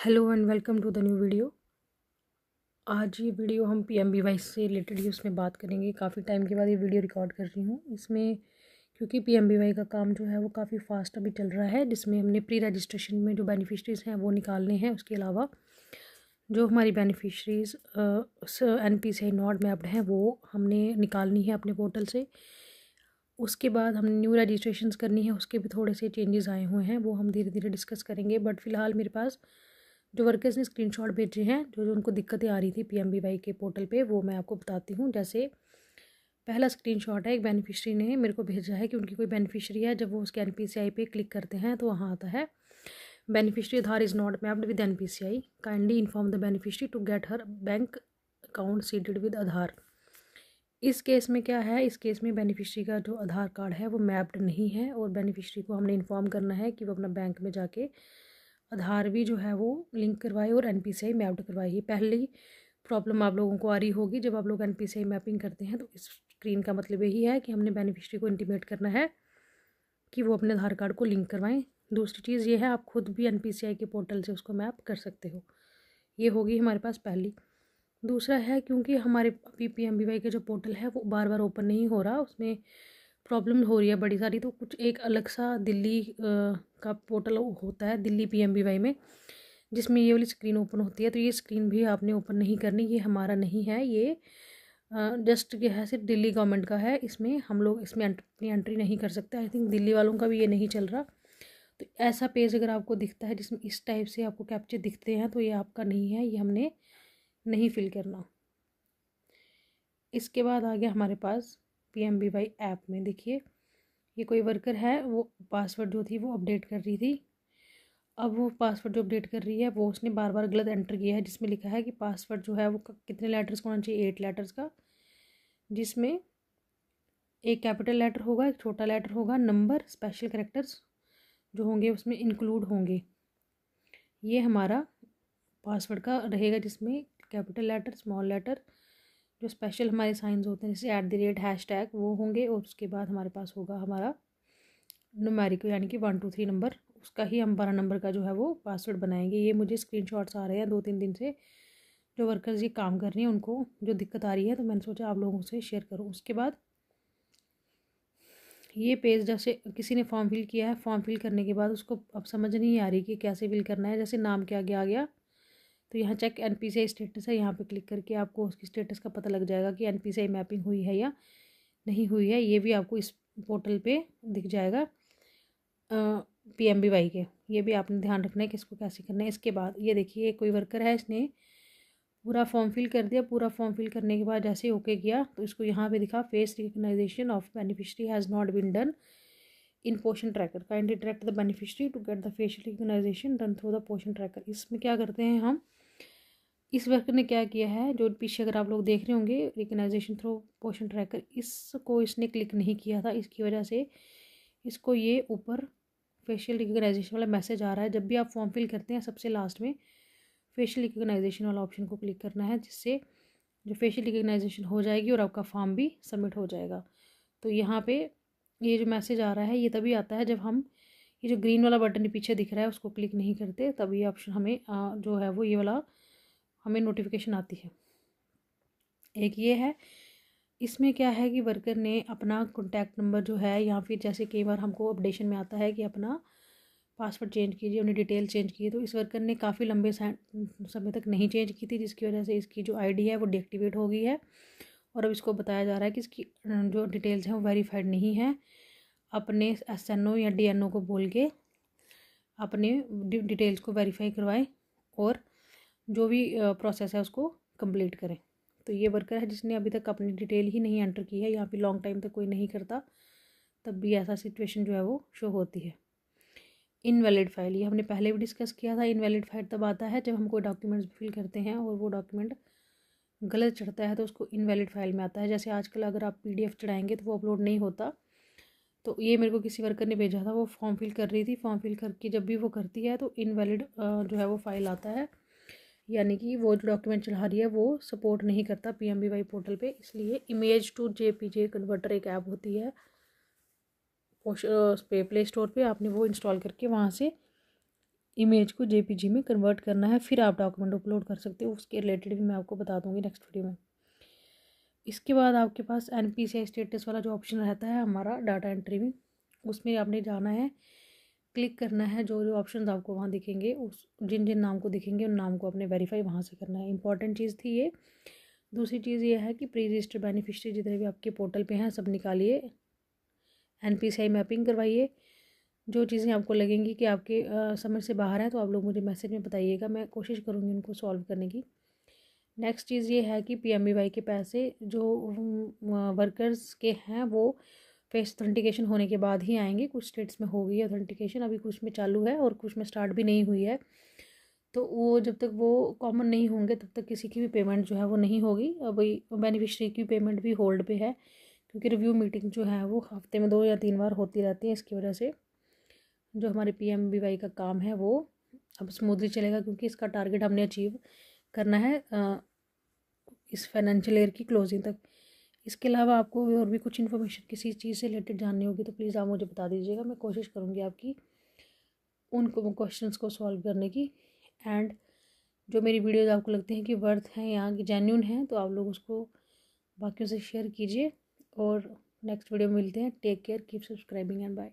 Hello and welcome to the new video. आज ये video हम PMBY से रिलेटेड ही उसमें बात करेंगे। काफ़ी टाइम के बाद ये वीडियो रिकॉर्ड कर रही हूँ इसमें, क्योंकि PMBY का काम जो है वो काफ़ी फास्ट अभी चल रहा है, जिसमें हमने प्री रजिस्ट्रेशन में जो बेनिफिशरीज़ हैं वो निकालने हैं। उसके अलावा जो हमारी बेनिफिशरीज़ NPCI नॉट मैप्ड हैं वो हमने निकालनी है अपने पोर्टल से। उसके बाद हमने न्यू रजिस्ट्रेशंस करनी है, उसके भी थोड़े से चेंजेस आए हुए हैं, वो हम धीरे धीरे डिस्कस करेंगे। बट फ़िलहाल मेरे पास जो वर्कर्स ने स्क्रीनशॉट भेजे हैं, जो उनको दिक्कतें आ रही थी PMBY के पोर्टल पे, वो मैं आपको बताती हूँ। जैसे पहला स्क्रीनशॉट है, एक बेनिफिशरी ने मेरे को भेजा है कि उनकी कोई बेनिफिशरी है, जब वो उसके NPCI पे क्लिक करते हैं तो वहाँ आता है beneficiary Aadhaar is not mapped with NPCI, kindly inform the beneficiary to get her bank account seeded with Aadhaar. इस केस में क्या है, इस केस में बेनिफिशरी का जो आधार कार्ड है वो मैप्ड नहीं है, और बेनिफिशरी को हमने इन्फॉर्म करना है कि वो अपना बैंक में जाके आधार भी जो है वो लिंक करवाए और NPCI मैप्ड करवाए। ये पहली प्रॉब्लम आप लोगों को आ रही होगी जब आप लोग NPCI मैपिंग करते हैं, तो इस स्क्रीन का मतलब यही है कि हमने बेनिफिशरी को इंटीमेट करना है कि वो अपने आधार कार्ड को लिंक करवाएं। दूसरी चीज़ ये है, आप खुद भी NPCI के पोर्टल से उसको मैप कर सकते हो। ये होगी हमारे पास पहली। दूसरा है, क्योंकि हमारे अभी PMBY का जो पोर्टल है वो बार बार ओपन नहीं हो रहा, उसमें प्रॉब्लम हो रही है बड़ी सारी, तो कुछ एक अलग सा दिल्ली का पोर्टल होता है दिल्ली PMBY में, जिसमें ये वाली स्क्रीन ओपन होती है। तो ये स्क्रीन भी आपने ओपन नहीं करनी, ये हमारा नहीं है, ये जस्ट ये है सिर्फ दिल्ली गवर्नमेंट का है। इसमें हम लोग इसमें अपनी एंट्री नहीं कर सकते। आई थिंक दिल्ली वालों का भी ये नहीं चल रहा। तो ऐसा पेज अगर आपको दिखता है जिसमें इस टाइप से आपको कैप्चर दिखते हैं, तो ये आपका नहीं है, ये हमने नहीं फिल करना। इसके बाद आ गया हमारे पास PMBY ऐप में। देखिए, ये कोई वर्कर है, वो पासवर्ड जो थी वो अपडेट कर रही थी। अब वो पासवर्ड जो अपडेट कर रही है वो उसने बार बार गलत एंटर किया है, जिसमें लिखा है कि पासवर्ड जो है वो कितने लेटर्स का होना चाहिए, 8 लेटर्स का, जिसमें एक कैपिटल लेटर होगा, एक छोटा लेटर होगा, नंबर, स्पेशल कैरेक्टर्स जो होंगे उसमें इंक्लूड होंगे। ये हमारा पासवर्ड का रहेगा, जिसमें कैपिटल लेटर, स्मॉल लेटर, जो स्पेशल हमारे साइंस होते हैं जैसे @ हैशटैग वो होंगे, और उसके बाद हमारे पास होगा हमारा न्यूमेरिक, यानी कि 1 2 3 नंबर, उसका ही हम 12 नंबर का जो है वो पासवर्ड बनाएंगे। ये मुझे स्क्रीनशॉट्स आ रहे हैं 2-3 दिन से, जो वर्कर्स ये काम कर रही हैं उनको जो दिक्कत आ रही है, तो मैंने सोचा आप लोगों से शेयर करूँ। उसके बाद ये पेज, जैसे किसी ने फॉर्म फिल किया है, फॉर्म फिल करने के बाद उसको अब समझ नहीं आ रही कि कैसे फिल करना है। जैसे नाम के आगे आ गया, तो यहाँ चेक NPCI स्टेटस है, यहाँ पे क्लिक करके आपको उसकी स्टेटस का पता लग जाएगा कि NPCI मैपिंग हुई है या नहीं हुई है। ये भी आपको इस पोर्टल पे दिख जाएगा PMBY के। ये भी आपने ध्यान रखना है कि इसको कैसे करना है। इसके बाद ये देखिए, कोई वर्कर है, इसने पूरा फॉर्म फिल कर दिया। पूरा फॉर्म फिल करने के बाद जैसे ओके किया, तो इसको यहाँ पे दिखा face recognition of beneficiary has not been done in Poshan tracker, kindly direct the beneficiary to get the facial recognition done through the Poshan tracker. इसमें क्या करते हैं हम, इस वर्कर ने क्या किया है, जो पीछे अगर आप लोग देख रहे होंगे रिकग्नाइजेशन थ्रू पोर्शन ट्रैकर, इसको इसने क्लिक नहीं किया था, इसकी वजह से इसको ये ऊपर फेशियल रिकग्नाइजेशन वाला मैसेज आ रहा है। जब भी आप फॉर्म फिल करते हैं, सबसे लास्ट में फेशियल रिकग्नाइजेशन वाला ऑप्शन को क्लिक करना है, जिससे जो फेशियल रिकग्नाइजेशन हो जाएगी और आपका फॉर्म भी सबमिट हो जाएगा। तो यहाँ पे ये जो मैसेज आ रहा है, ये तभी आता है जब हम ये जो ग्रीन वाला बटन पीछे दिख रहा है उसको क्लिक नहीं करते, तब ये ऑप्शन हमें जो है वो ये वाला हमें नोटिफिकेशन आती है। एक ये है, इसमें क्या है कि वर्कर ने अपना कॉन्टैक्ट नंबर जो है, या फिर जैसे कई बार हमको अपडेशन में आता है कि अपना पासवर्ड चेंज कीजिए, उन्हें डिटेल चेंज की, तो इस वर्कर ने काफ़ी लंबे समय तक नहीं चेंज की थी, जिसकी वजह से इसकी जो ID है वो डीएक्टिवेट हो गई है। और अब इसको बताया जा रहा है कि इसकी जो डिटेल्स हैं वो वेरीफाइड नहीं है। अपने SNO या DNO को बोल के अपने डिटेल्स को वेरीफाई करवाएं, और जो भी प्रोसेस है उसको कंप्लीट करें। तो ये वर्कर है जिसने अभी तक अपनी डिटेल ही नहीं एंटर की है। यहाँ पे लॉन्ग टाइम तक कोई नहीं करता, तब भी ऐसा सिचुएशन जो है वो शो होती है। इनवैलिड फाइल, ये हमने पहले भी डिस्कस किया था। इनवैलिड फाइल तब आता है जब हम कोई डॉक्यूमेंट्स फिल करते हैं और वो डॉक्यूमेंट गलत चढ़ता है, तो उसको इनवैलिड फाइल में आता है। जैसे आजकल अगर आप PDF चढ़ाएंगे तो वो अपलोड नहीं होता। तो ये मेरे को किसी वर्कर ने भेजा था, वो फॉर्म फिल कर रही थी, फॉर्म फिल करके जब भी वो करती है तो इनवैलिड जो है वो फाइल आता है, यानी कि वो जो डॉक्यूमेंट चढ़ा रही है वो सपोर्ट नहीं करता PMBY पोर्टल पे। इसलिए इमेज टू JPG कन्वर्टर एक ऐप होती है उस पे प्ले स्टोर पे, आपने वो इंस्टॉल करके वहाँ से इमेज को जेपीजी में कन्वर्ट करना है, फिर आप डॉक्यूमेंट अपलोड कर सकते हो। उसके रिलेटेड भी मैं आपको बता दूंगी नेक्स्ट वीडियो में। इसके बाद आपके पास एनपीसीआई स्टेटस वाला जो ऑप्शन रहता है हमारा डाटा एंट्री में, उसमें आपने जाना है, क्लिक करना है। जो जो ऑप्शन आपको वहाँ दिखेंगे, उस जिन जिन नाम को दिखेंगे उन नाम को अपने वेरीफाई वहाँ से करना है। इंपॉर्टेंट चीज़ थी ये। दूसरी चीज़ ये है कि प्री रजिस्टर बेनिफिशियरी जितने भी आपके पोर्टल पे हैं सब निकालिए, एनपीसीआई मैपिंग करवाइए। जो चीज़ें आपको लगेंगी कि आपके समझ से बाहर हैं तो आप लोग मुझे मैसेज में बताइएगा, मैं कोशिश करूँगी उनको सॉल्व करने की। नेक्स्ट चीज़ ये है कि पीएमबीवाई के पैसे जो वर्कर्स के हैं वो फेस ऑथेंटिकेशन होने के बाद ही आएंगे। कुछ स्टेट्स में हो गई है ऑथेंटिकेशन, अभी कुछ में चालू है और कुछ में स्टार्ट भी नहीं हुई है। तो वो जब तक वो कॉमन नहीं होंगे तब तक किसी की भी पेमेंट जो है वो नहीं होगी। अभी बेनिफिशरी की पेमेंट भी होल्ड पे है, क्योंकि रिव्यू मीटिंग जो है वो हफ्ते में 2 या 3 बार होती रहती है। इसकी वजह से जो हमारे पीएमबीवाई का काम है वो अब स्मूथली चलेगा, क्योंकि इसका टारगेट हमने अचीव करना है इस फाइनेंशियल ईयर की क्लोजिंग तक। इसके अलावा आपको और भी कुछ इन्फॉर्मेशन किसी चीज़ से रिलेटेड जाननी होगी तो प्लीज़ आप मुझे बता दीजिएगा, मैं कोशिश करूँगी आपकी उन क्वेश्चंस को सॉल्व करने की। एंड जो मेरी वीडियोज़ आपको लगती हैं कि वर्थ हैं या कि जेन्यून हैं तो आप लोग उसको बाकियों से शेयर कीजिए। और नेक्स्ट वीडियो में मिलते हैं। Take care, keep subscribing and bye.